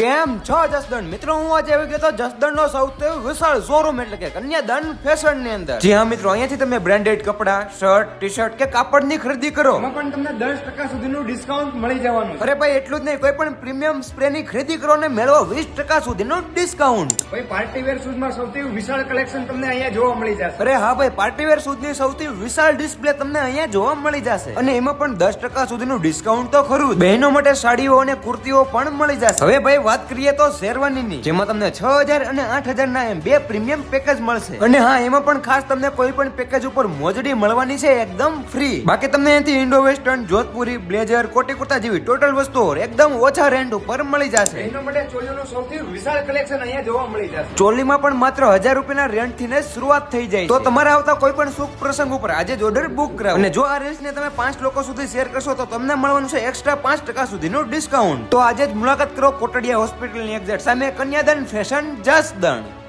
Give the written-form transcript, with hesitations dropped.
કેમ છો જસદણ મિત્રો? હું આજે આવી ગયો તો જસદણ નો સૌથી વિશાળ શોરૂમ એટલે કે કન્યાદાન ફેશન ની અંદર. જી હા મિત્રો, અહીંયાથી તમે બ્રાન્ડેડ કપડા, શર્ટ, ટી શર્ટ કે કાપડની ખરીદી કરો, એમાં પણ તમને 10% સુધીનું ડિસ્કાઉન્ટ મળી જવાનું છે. અરે ભાઈ એટલું જ નહીં, કોઈ પણ પ્રીમિયમ સ્પ્રે ની ખરીદી કરો ને મેળવો 20% સુધીનું ડિસ્કાઉન્ટ. ભાઈ પાર્ટી વેર શૂઝ માં સૌથી વિશાળ કલેક્શન તમને અહીંયા જોવા મળી જશે. અરે હા ભાઈ, પાર્ટીવેર શૂઝની સૌથી વિશાળ ડિસ્પ્લે તમને અહીંયા જોવા મળી જશે અને એમાં પણ 10% સુધીનું ડિસ્કાઉન્ટ તો ખરું. બહેનો માટે સાડીઓ અને કુર્તીઓ પણ મળી જશે. હવે ભાઈ વાત કરીએ તો શેરવાનીની, જેમાં તમને 6000 અને 8000 ના એમ બે પ્રીમિયમ પેકેજ મળશે. અને હા, એમાં પણ ખાસ તમને કોઈ પણ પેકેજ ઉપર મોજડી મળવાની છે એકદમ ફ્રી. બાકી તમને અહીંથી ઇન્ડો વેસ્ટર્ન, જોધપુરી, બ્લેઝર, કોટી કુર્તા જેવી ટોટલ વસ્તુઓ એકદમ ઓછા રેન્ટ ઉપર મળી જશે. બહેનો માટે ચોલીનું સૌથી વિશાળ કલેક્શન અહીંયા જોવા મળી જશે. ચોલીમાં પણ માત્ર 1000 રૂપિયાના રેન્ટ થી ને શરૂઆત થઈ જાય. તો તમારે આવતા કોઈ પણ શુભ પ્રસંગ ઉપર આજે જ ઓર્ડર બુક કરાવો. અને જો આ રીલ્સ ને તમે 5 લોકો સુધી શેર કરશો તો તમને મળવાનું છે એક્સ્ટ્રા 5% સુધીનું ડિસ્કાઉન્ટ. તો આજે જ મુલાકાત કરો કોટડિયા હોસ્પિટલની એક્ઝેક્ટ સામે કન્યાદાન ફેશન જસદણ.